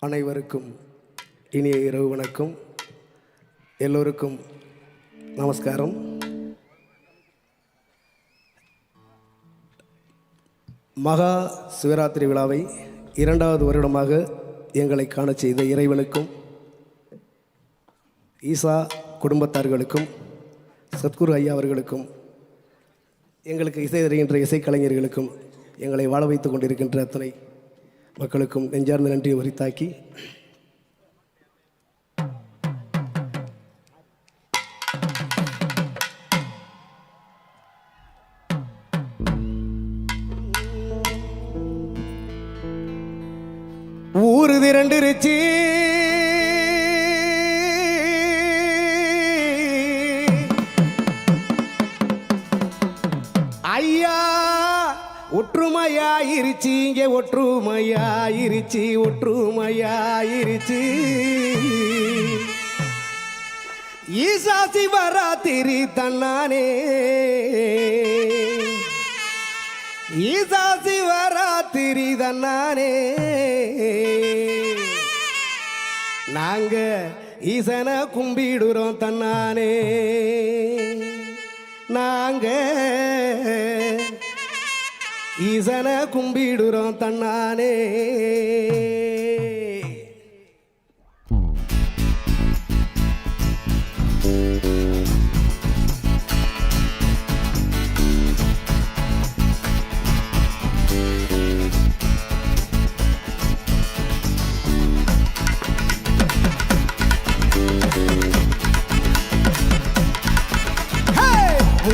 அனைவருக்கும் இனிய இரவு வணக்கம். எல்லோருக்கும் நமஸ்காரம். மகா சிவராத்திரி விழாவை 2வது வருடமாக எங்களை காண செய்த இறைவனுக்கும் ஈசா குடும்பத்தார்களுக்கும் சத்குரு ஐயா அவர்களுக்கும் எங்களுக்கு இசை தருகின்ற இசைக்கலைஞர்களுக்கும் எங்களை வாழ வைத்து கொண்டிருக்கின்ற அத்தனை மக்களுக்கும் நெஞ்சார்ந்த நன்றியை உரித்தாக்கி ஊரு திரண்டுருச்சு ஐயா ஒற்றுமையாயிருச்சு, இங்கே ஒற்றுமையாயிருச்சு, ஒற்றுமையாயிருச்சு. ஈசா சிவராத்திரி தன்னானே, ஈசா சிவராத்திரி தன்னானே. நாங்க ஈசனை கும்பிடுறோம் தன்னானே, நாங்க ஈசனை கும்பிடுறோம் தன்னானே.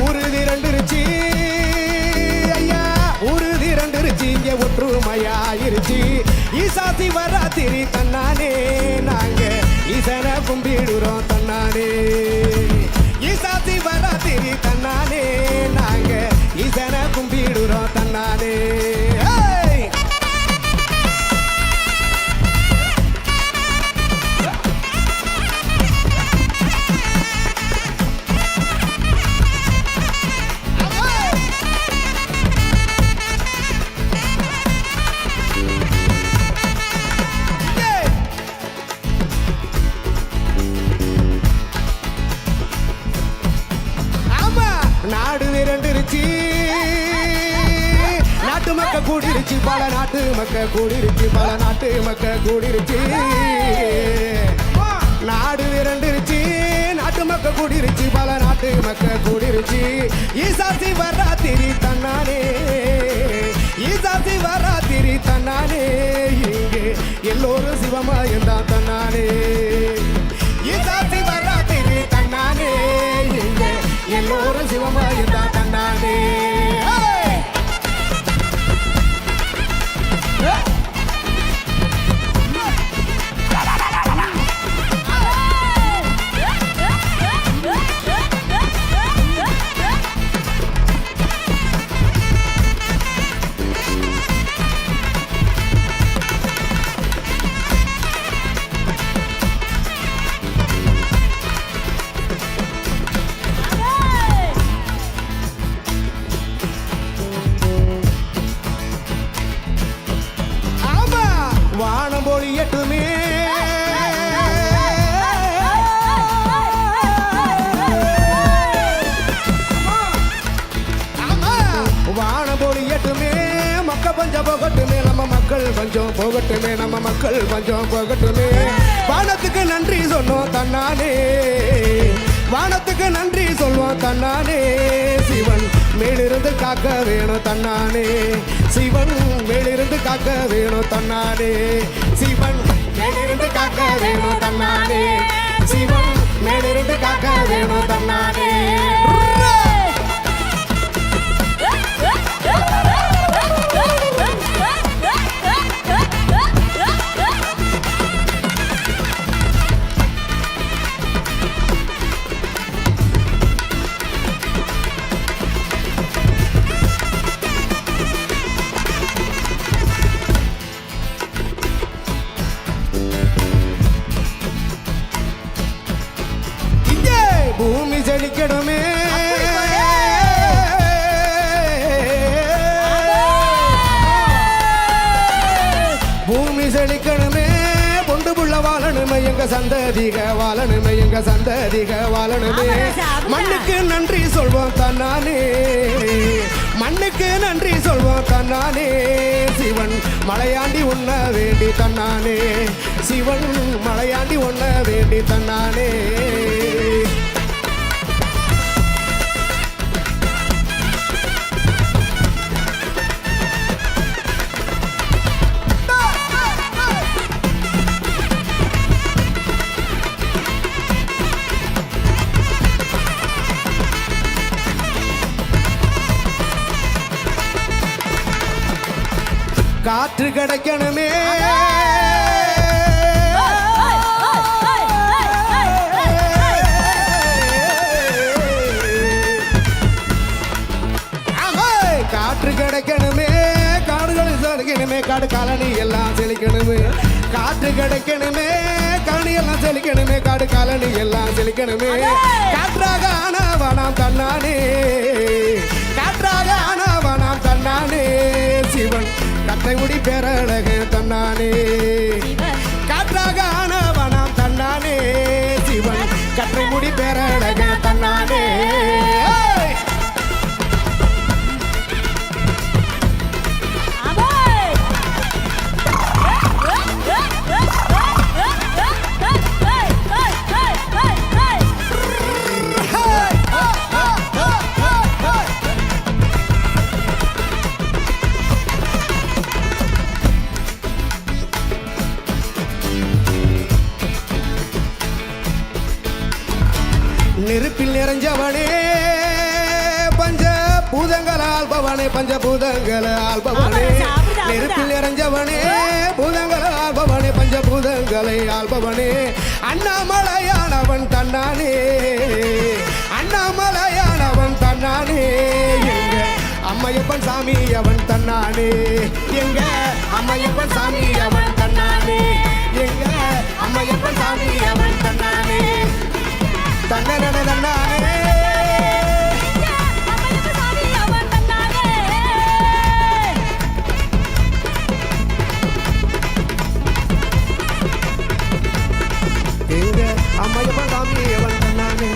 ஊரு திரண்டுருச்சு ஐயா, ஊரு திரண்டுருச்சு, இங்கே ஒற்றுமையாயிருச்சு. ஈசா சிவராத்திரி தன்னானே, நாங்க ஈசனை கும்பிடுறோம் தன்னானே. ஈசா சிவராத்திரி தன்னானே, நாங்க ஈசனை கும்பிடுறோம் தன்னானே. நாடு திரண்டுருச்சு, நாட்டு மக்க கூடிருச்சு, பல நாட்டு மக்க கூடிருச்சு, பல நாட்டு மக்க கூடிருச்சு. நாடு திரண்டுருச்சு, நாட்டு மக்க கூடிருச்சு, பல நாட்டு மக்க கூடிருச்சு. ஈசா சிவராத்திரி தன்னானே, ஈசா சிவராத்திரி தன்னானே. இங்கே எல்லோரும் சிவமாயந்தான் தன்னானே. ஈசா சிவராத்திரி தன்னானே, இங்கே எல்லோரும் சிவமாயிருந்தா தன்னானே. வானம் பொழியட்டுமே, வானம் பொழியட்டுமே, மக்க பஞ்சம் போகட்டுமே, நம்ம மக்கள் பஞ்சம் போகட்டுமே, நம்ம மக்கள் பஞ்சம் போகட்டுமே. வானத்துக்கு நன்றி சொன்னோம் தன்னானே, வானத்துக்கு நன்றி சொல்வோம் தன்னானே. சிவன் மேலிருந்து காக்க வேணும் தன்னானே, சிவன் மேலிருந்து காக்க வேணும் தன்னானே. சிவன் மேலிருந்து காக்க வேணும் தன்னானே, சிவன் மேலிருந்து காக்க வேணும் தன்னானே. பூமி செழிக்கணுமே, பூமி செழிக்கணுமே, வாழணுமே எங்க சந்ததிக வாழணுமே எங்க சந்ததிக வாழணுமே மண்ணுக்கு நன்றி சொல்வோம் தன்னானே மண்ணுக்கு நன்றி சொல்வோம் தன்னானே சிவன் மலையாண்டி உண்ண வேண்டி தன்னானே சிவன் மலையாண்டி உண்ண வேண்டி தன்னானே காற்று கிடைக்கணுமே காற்று கிடைக்கணுமே காடுகளை செழிக்கணுமே காடு காலனி எல்லாம் செழிக்கணுமே காற்று கிடைக்கணுமே காணி எல்லாம் செழிக்கணுமே காடு காலனி எல்லாம் செழிக்கணுமே காற்றாக ஆனவனாம் தன்னானே காற்றாக ஆனவனாம் தன்னானே சிவன் கற்றை முடி பேரழக தன்னானே காற்றாக ஆனவனாம் தன்னானே சிவன் கற்றை முடி பேரழக தன்னானே நெருப்பில் நிறைஞ்சவனே பஞ்ச பூதங்களால் பவனே பஞ்சபூதங்களால் பவனே நெருப்பில் நிறைஞ்சவனே பூதங்களால் பவனே பஞ்சபூதங்களை ஆள்பவனே அண்ணாமலையானவன் தன்னானே அண்ணாமலையானவன் தன்னானே எங்க அம்மையப்பன் சாமி அவன் தன்னானே எங்க அம்மையப்பன் சாமி அவன் தன்னானே எங்க அம்மையப்பன் சாமி அவன் தன்னானே தன்னானே தன்னானே எங்க அம்மையப்பன் சாமி அவன் தன்னானே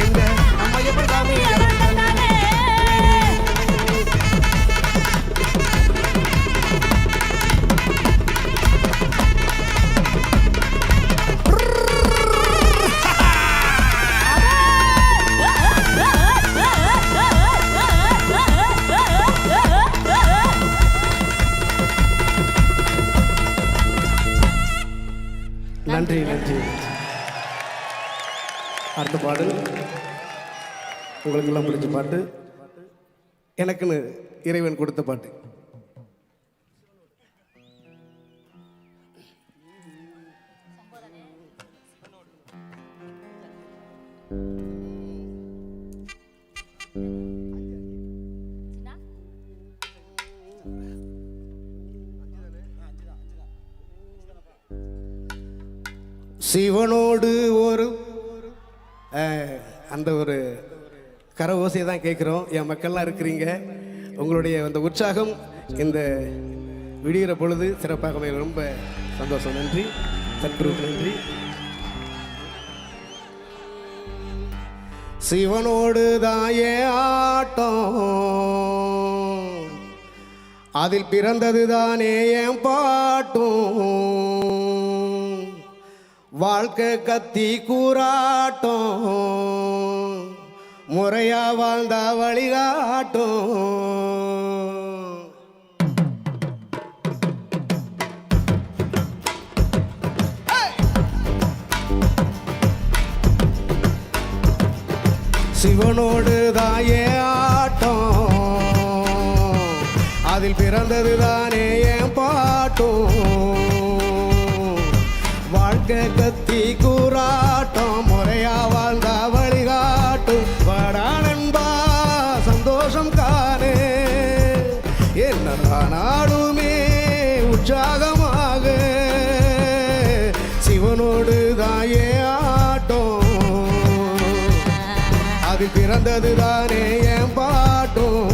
எங்க அம்மையப்பன் சாமி அவன் தன்னானே நன்றி நன்றி. அடுத்த பாடல் உங்களுக்கெல்லாம் பிடிச்ச பாட்டு, எனக்குன்னு இறைவன் கொடுத்த பாட்டு. சிவனோடு ஒரு அந்த ஒரு கர ஓசையை தான் கேட்குறோம். என் மக்கள்லாம் இருக்கிறீங்க, உங்களுடைய அந்த உற்சாகம் இந்த விடிகிற பொழுது சிறப்பாக அமைய ரொம்ப சந்தோஷம். நன்றி சத்குருக்கு நன்றி. சிவனோடு தாயே ஆட்டம், அதில் பிறந்தது தானே என் பாட்டும், வாழ்க்கை கத்தி கூறாட்டம், முறையா வாழ்ந்தா வழிகாட்டும். சிவனோடு தாயே ஆட்டம், அதில் பிறந்தது தானே என் பாட்டும், வாழ்க்கை கத்தி கூறாட்டம், முறையா வாழ்ந்த வழிகாட்டும். வாடா நண்பா சந்தோஷம் காணே, என்ன நாடுமே உற்சாகமாக, சிவனோடு தாயே ஆட்டம், அது பிறந்தது தானே என் பாட்டும்.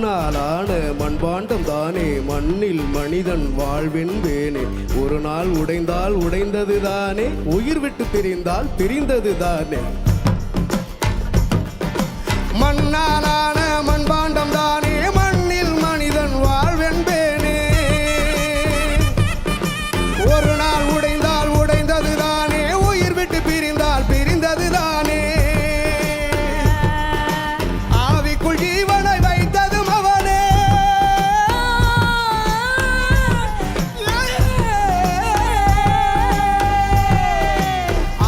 மண்ணாலான மண்பாண்டம் தானே மண்ணில் மனிதன் வாழ்வென்பேனே ஒரு நாள் உடைந்தால் உடைந்தது தானே உயிர் விட்டு பிரிந்தால் பிரிந்தது தானே மண்ணாலான மண்பாண்டம் தானே மண்ணில் மனிதன் வாழ்வென்பேனே ஒரு நாள் உடைந்தால் உடைந்தது தானே உயிர் விட்டு பிரிந்தால் பிரிந்தது தானே ஆவிக்குள் ஜீவனை வைத்ததும் அவனே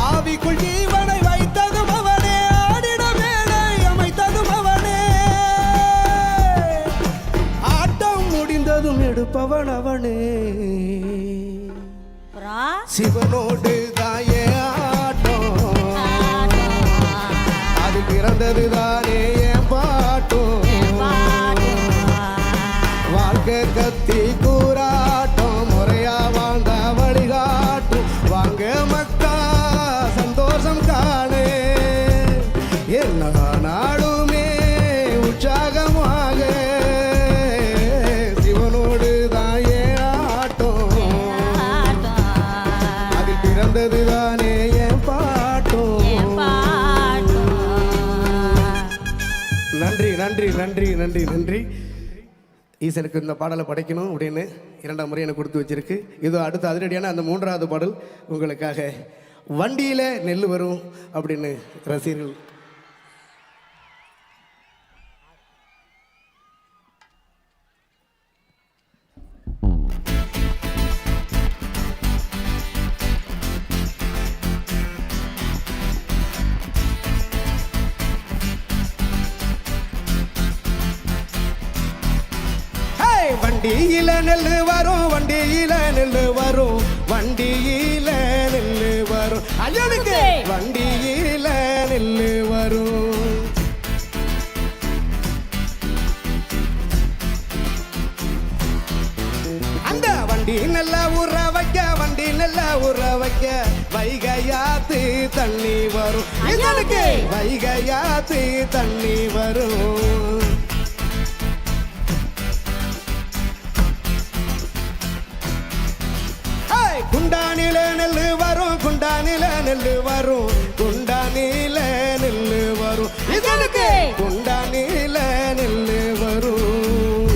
ஆவிக்குள் ஜீவனை வைத்ததும் அவனே ஆடிட மேடை அமைத்ததும் அவனே ஆட்டம் முடிந்ததும் எடுப்பவன் அவனே சிவனோடு தாயே ஆட்டம் அது பிறந்தது தானே என் பாட்டும் வாழ்க்கை கத்தி கூறாட்டம் முறையா வாழ்ந்த வழிகாட்டும் வாங்க மக்கா சந்தோஷம் காணே என்ன நாளுமே உற்சாகமாக சிவனோடு தாயே பிறந்ததுதானே என் பாட்டும் நன்றி நன்றி நன்றி நன்றி நன்றி ஈசனுக்கு இந்த பாடலை படைக்கணும் அப்படின்னு 2ஆம் முறை எனக்கு கொடுத்து வச்சிருக்கு இது அடுத்த அதிரடியான அந்த 3வது பாடல் உங்களுக்காக வண்டியில் நெல் வரும் அப்படின்னு ரசிகர்கள் வண்டியில நெல்லு வரும் வண்டியில நெல்லு வரும் வண்டியில நெல்லு வரும் ஐயனுக்கு வண்டியில நெல்லு வரும் அந்த வண்டி நல்ல ஊற வைக்க வண்டி நல்ல ஊற வைக்க வைகையாத்து தண்ணி வரும் ஐயனுக்கு வைகையாத்து தண்ணி வரும் குண்டானில நெல்லு வரும் குண்டானில நெல்லு வரும் குண்டானில நெல்லு வரும் இதனுக்கு குண்டானில நெல்லு வரும்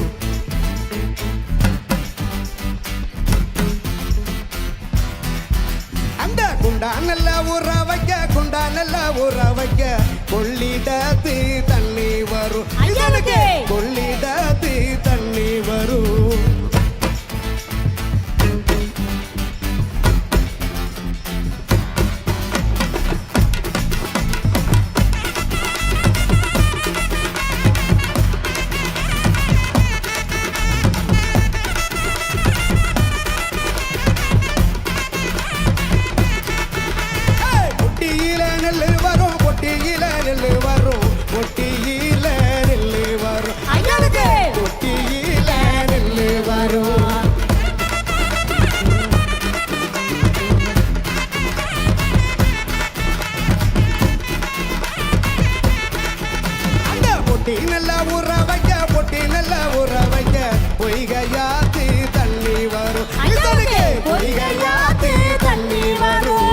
அந்த குண்டா நல்ல ஊற வைக்க குண்டா நல்ல ஊற வைக்க கொள்ளிடத்து தண்ணி வரும் இதனுக்கு கொள்ளிடத்து தண்ணி வரும் பொய்கையாத்து தண்ணி வரும் பொய்கையாத்து தண்ணி வரும்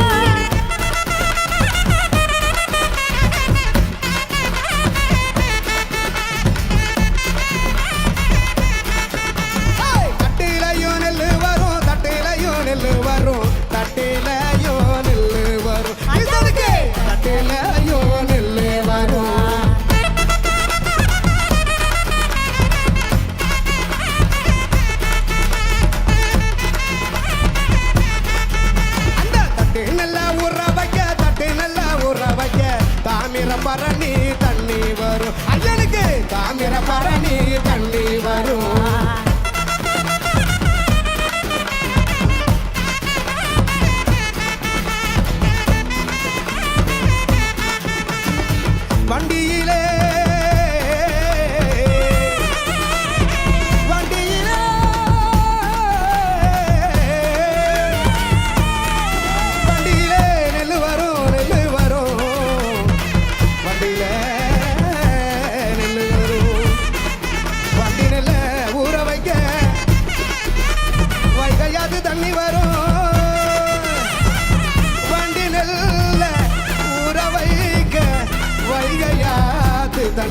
தட்டிலையும் நெல்லு வரும் தட்டிலையும் நெல்லு வரும் தட்டிலையும் நெல்லு வரும் தட்டிலையும் நெல்லு வரும் தாமிரபரணி தண்ணி வரும் ஐயனுக்கு தாமிரபரணி தண்ணி வரும் வண்டியிலே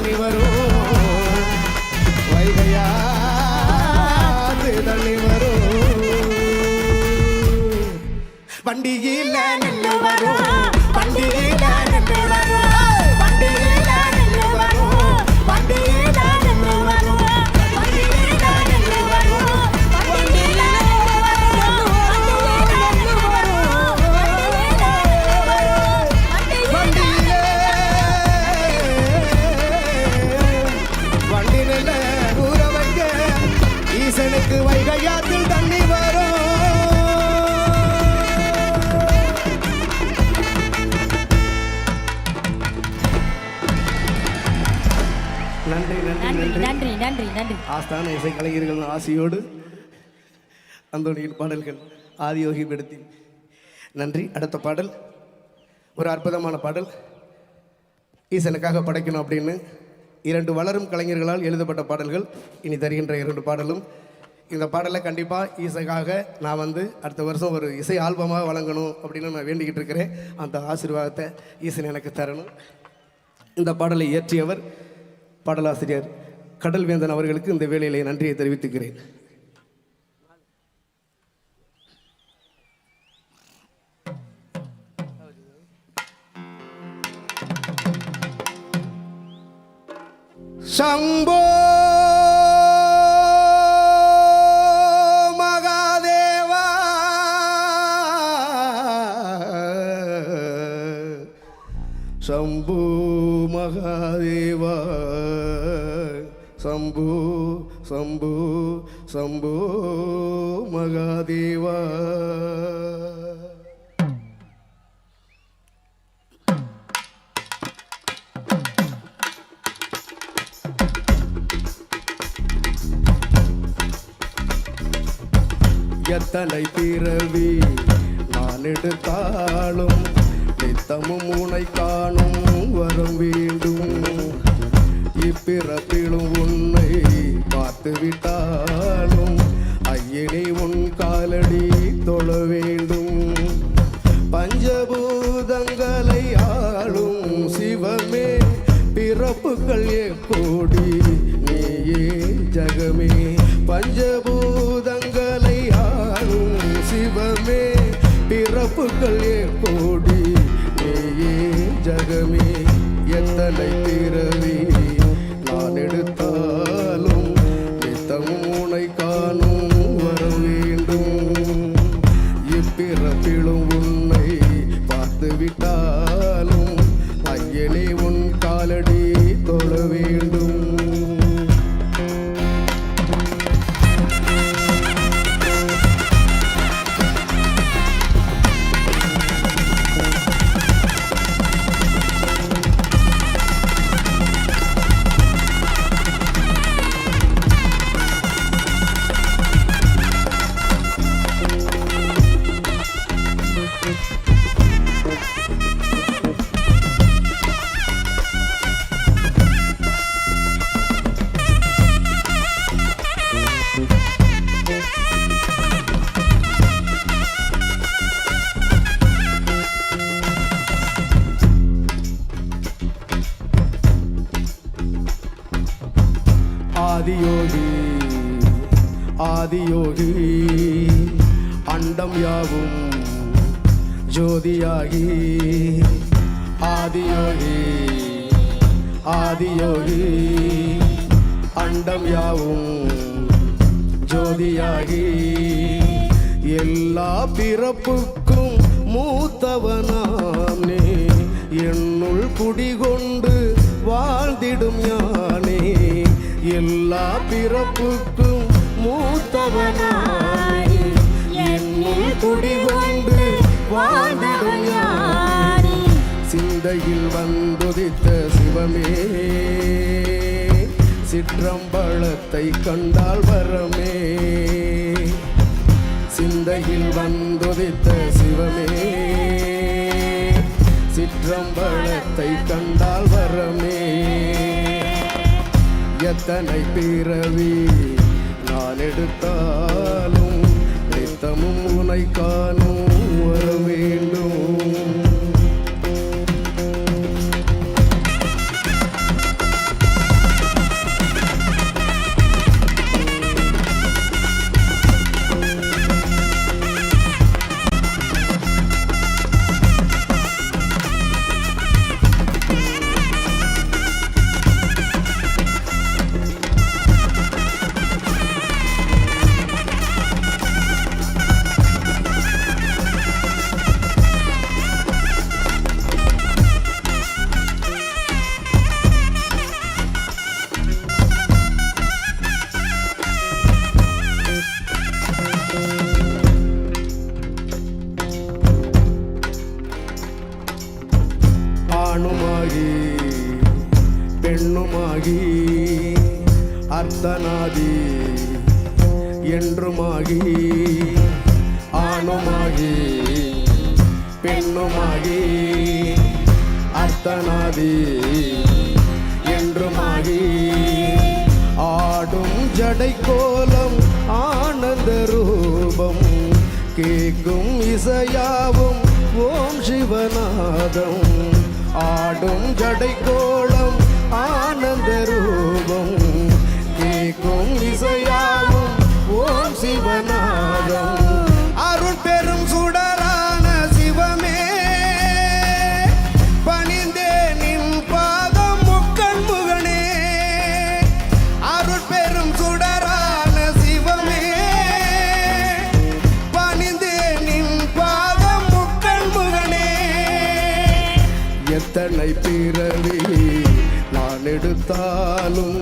தண்ணி வரும், வைகையாத்து தண்ணி வரும். பண்டிகையில் நெல்லு வரும், பண்டிகையில் நெல்லு வரும், பண்டிகையில் நெல்லு வரும், பண்டிகையில் நெல்லு வரும், பண்டிகையில் நெல்லு வரும், பண்டிகையில் வண்டியில ஊற வைக்க ஈசனுக்கு வைகையாத்தில் தண்ணி வரும். நன்றி நன்றி நன்றி நன்றி நன்றி. ஆஸ்தான இசைக்கலைஞர்கள் ஆசையோடு அந்தோனியின் பாடல்கள் ஆதியோகி படத்தில் நன்றி. அடுத்த பாடல் ஒரு அற்புதமான பாடல், ஈசனுக்காக படைக்கணும் அப்படின்னு 2 வளரும் கலைஞர்களால் எழுதப்பட்ட பாடல்கள். இனி தருகின்ற 2 பாடலும் இந்த பாடலை கண்டிப்பாக ஈசனுக்காக நான் அடுத்த வருஷம் ஒரு இசை ஆல்பமாக வழங்கணும் அப்படின்னு நான் வேண்டிக்கிட்டு இருக்கிறேன். அந்த ஆசீர்வாதத்தை ஈசன் எனக்கு தரணும். இந்த பாடலை இயற்றியவர் பாடலாசிரியர் கடல்வேந்தன் அவர்களுக்கு இந்த வேளையிலே நன்றியை தெரிவித்துக்கிறேன். சம்போ மகாதேவா, சம்பு மகாதேவா, சம்பு சம்பு சம்பு மகாதேவா. எத்தனை பிறவி நான் எடுத்தாலும் நித்தமும் உனை காணும் வரம் வேண்டும். இப்பிறப்பிலும் உன்னை பார்த்து விட்டாலும் ஐயனே உன் காலடி தொழ வேண்டும். பஞ்சபூதங்களை ஆளும் சிவமே, பிறப்புகள் கோடி நீயே ஜகமே. பஞ்சபூதங்களை ஆளும் சிவமே, பிறப்புகள் கோடி நீயே ஜகமே. எத்தனை பிறவி நான் எடுத்தாலும் நித்தமும் உனை காணும் வர வேண்டும். இப்பிறப்பிலும் உன்னை பார்த்து விட்டாலும் ஐயனே உன் காலடி தொழ வேண்டும். ஆதியோகி ஆதியோகி அண்டம் யாவும் ஜோதியாகி. ஆதியோகி ஆதியோகி அண்டம் யாவும் ஜோதியாகி. எல்லா பிறப்புக்கும் மூத்தவனாம் நீ, என்னுள் குடிகொண்டு வாழ்ந்திடும் யானே. எல்லா பிறப்புக்கும் மூத்தவனாய் என்னுள் குடிகொண்டு வாழ்ந்திடும் யானே. சிந்தையில் வந்துதித்த சிவமே, சிற்றம்பலத்தை கண்டால் வரமே. சிந்தையில் வந்துதித்த சிவமே, சிற்றம்பலத்தை கண்டால் வரமே. எத்தனை பிறவி நான் எடுத்தாலும் நித்தமும் உனை காணும் வர வேண்டும். ஆணுமாகி பெண்ணுமாகி அர்த்தநாதி என்றுமாகி ஆணுமாகி பெண்ணுமாகி அர்த்தநாதி என்றுமாகி ஆடும் ஜடை கோலம் ஆனந்த ரூபம் கேட்கும் இசையாவும் ஓம் சிவநாதம் ஆடும் ஜடை கோலம் ஆனந்த ரூபம் கேட்கும் இசையாவும் ஓம் சிவநாதம் அருள் பெரும் சுடரான சிவமே பணிந்தே நின் பாதம் முக்கண் முகனே அருள் பெரும் சுடரான சிவமே பணிந்தே நின் பாதம் முக்கண் முகனே எத்தனை பிறவி நான் எடுத்தாலும்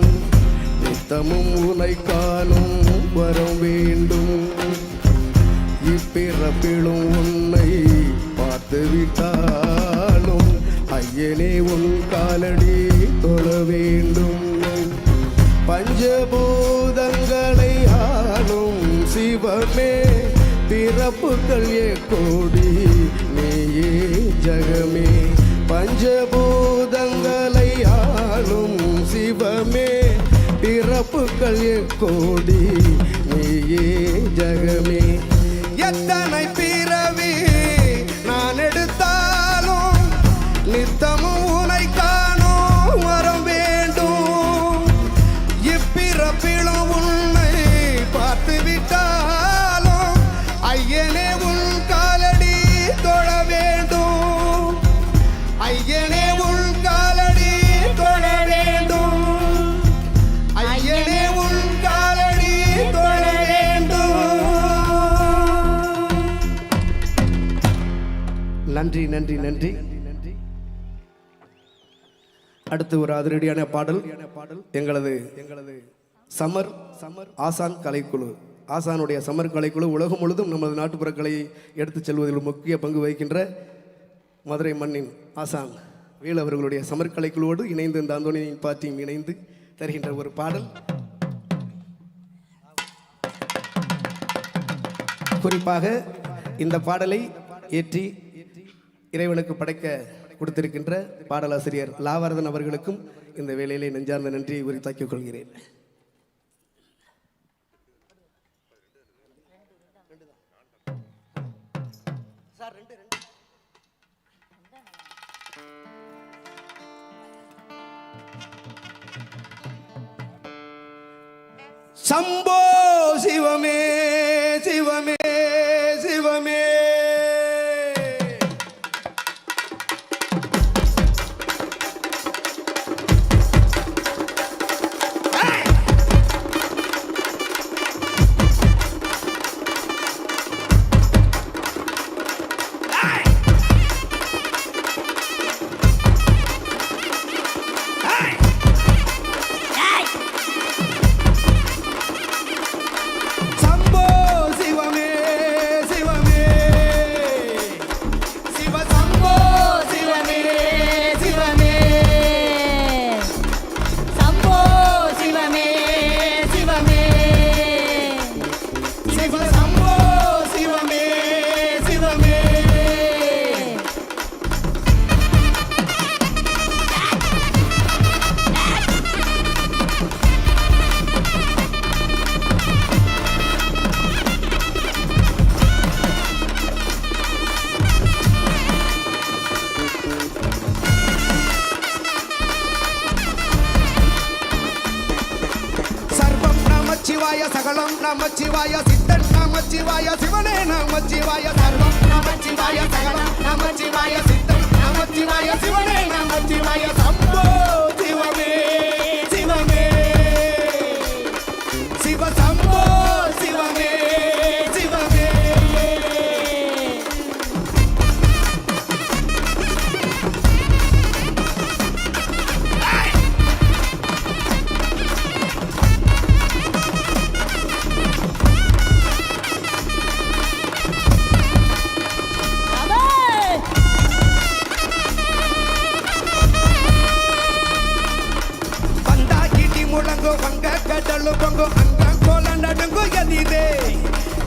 நித்தமும் உனை காணும் வரம் வேண்டும் இப்பிறப்பிலும் உன்னை பார்த்து விட்டாலும் ஐயனே உன் காலடி தொழ வேண்டும் பஞ்சபூதங்களை ஆளும் சிவமே பிறப்புகள் கோடி நீயே ஜகமே பஞ்சபூதங்களை ஆளும் சிவமே பிறப்புகள் கோடி நீயே ஜகமே எத்தனை பிறவி நான் எடுத்தாலும் நித்தமும் உனை காணும் வரம் வேண்டும் இப்பிறப்பிலும் உன்னை பார்த்து விட்டாலும் ஐயனே உன் காலடி தொழ வேண்டும் ஐயனே உன் காலடி தொழ வேண்டும் ஐயனே உன் காலடி தொழ வேண்டும். நன்றி நன்றி நன்றி. அடுத்து ஒரு அதிரடியான பாடல் எங்களது சமர் ஆசான் கலைக்குழு. ஆசானுடைய சமர் கலைக்குழு உலகம் முழுதும் நமது நாட்டுப்புற கலையை எடுத்துச் செல்வதில் முக்கிய பங்கு வகிக்கின்ற மதுரை மண்ணின் ஆசான் வேலு அவர்களுடைய சமர் கலைக்குழுவோடு இணைந்து இந்த அந்தோனியின் பாட்டியும் இணைந்து தருகின்ற ஒரு பாடல். குறிப்பாக இந்த பாடலை ஏற்றி இறைவனுக்கு படைக்க கொடுத்திருக்கின்ற பாடலாசிரியர் லாவரதன் அவர்களுக்கும் இந்த வேளையிலே நெஞ்சார்ந்த நன்றியை உரித்தாக்கிக் கொள்கிறேன். சம்போ சிவமே சிவமே சிவமே சகலம் நமச்சிவாய சித்தன் நமச்சிவாய சிவனே நமச்சிவாய சர்வம் நமச்சிவாய சகலம் நமச்சிவாய சித்தன் நமச்சிவாய சிவனே நமச்சிவாய சம்போ சிவமே சிவமே சிவ சம்போ சிவமே சிவமே கடலும் பொங்கும் அங்கம் கோல நடுங்கும் எதிரே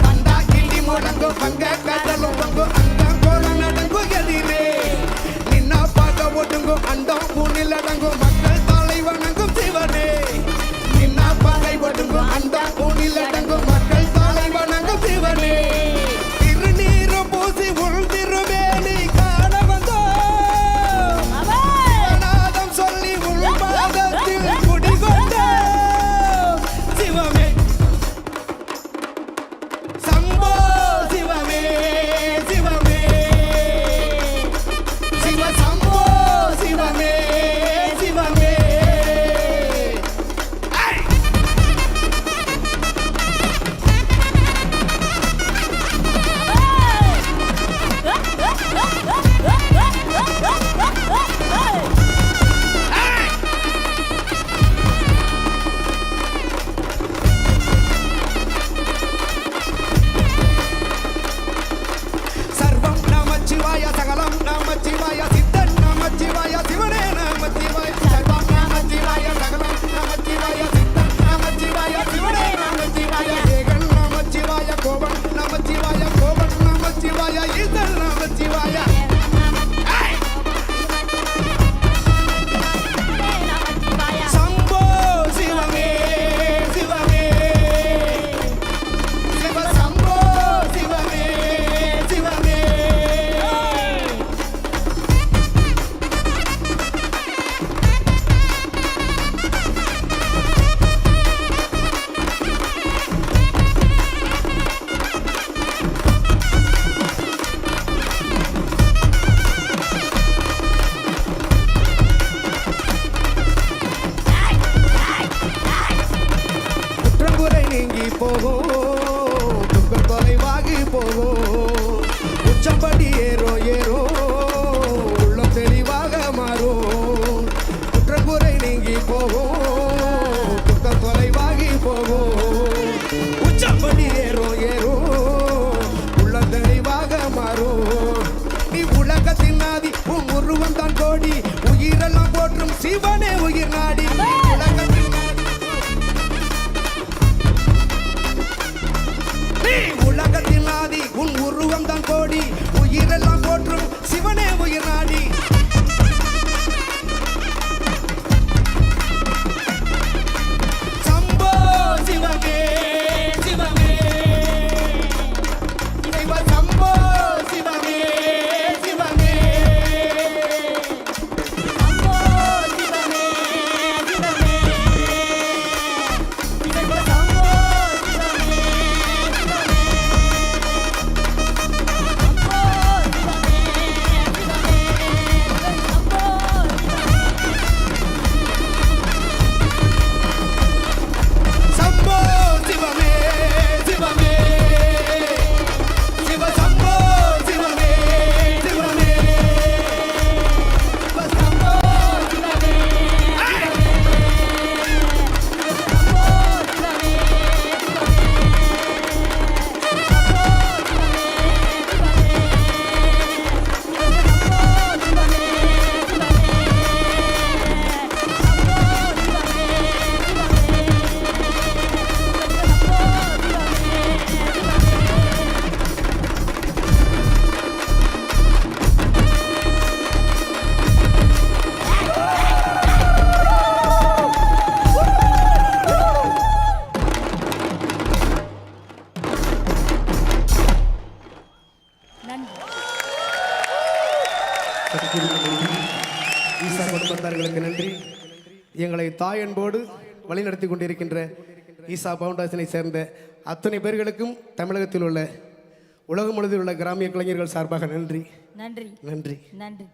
பண்டா கிள்ளி முழங்கும் பங்க கடலும் பொங்கும் அங்கம் கோல நடுங்கும் எதிரே நின்னா பார்க்க ஒடுங்கும் அண்டம் பூனில் அடங்கும் மக்கள் தாளை வணங்கும் சிவனே நின்னா பாகை ஒடுங்கும் அண்டம் பூனில் அடங்கும் மக்கள் தாளை வணங்கும் சிவனே திருநீரும் பூசி உள் திருவேலி காண வந்தோம் நாதம் சொல்லி உள் பாதத்தில் குடிகொண்டோம் சிவமே சம்போ சிவமே சிவமே சிவ சம்போ சிவமே சிவமே சர்வம் நமச்சிவாய சகலம் நமச்சிவாய சித்தன் நமச்சிவாய சிவனே நமச்சிவாய சர்வம் நமச்சிவாய சகலம் நமச்சிவாய சித்தன் நமச்சிவாய சிவனே நமச்சிவாய ஏகன் நமச்சிவாய கோபன் நமச்சிவாய கோபன் நமச்சிவாய ஈசன் நமச்சிவாய சம்போ சிவமே சிவமே சிவ சம்போ சிவமே சிவமே குற்றங்குறை நீங்கி போகும் துக்கம் தொலைவாகி போகும் உச்சம்படி ஏறோ ஏறோ உள்ளம் தெளிவாக மாறும் குற்றங்குறை நீங்கி போகும் துக்கம் தொலைவாகி போகும் உச்சம்படி ஏறோ ஏறோ உள்ளம் தெளிவாக மாறும் நீ உலகத்தின் நாதி உன் உருவம் தான் கோடி உயிரெல்லாம் போற்றும் சிவனே உயிர் நாடி உலகத்தின் நீ உலகத்தில் ஆதி உன் உருவம் தான் கோடி உயிரெல்லாம் போற்றும் சிவனே உயிர் நாடி சம்போ சிவமே சிவமே சிவ சம்போ சிவமே சிவமே சம்போ சிவமே சிவமே சிவ சம்போ சிவமே சம்போ சிவமே சிவமே சிவ சம்போ சிவமே சிவமே சிவ சம்போ சிவமே ஈசா குடும்பத்தார்களுக்கு நன்றி. எங்களை தாய் அன்போடு வழிநடத்தி கொண்டிருக்கின்ற ஈசா பவுண்டேஷனை சேர்ந்த அத்தனை பேர்களுக்கும் தமிழகத்தில் உள்ள உலகம் முழுவதும் உள்ள கிராமிய கலைஞர்கள் சார்பாக நன்றி நன்றி நன்றி நன்றி.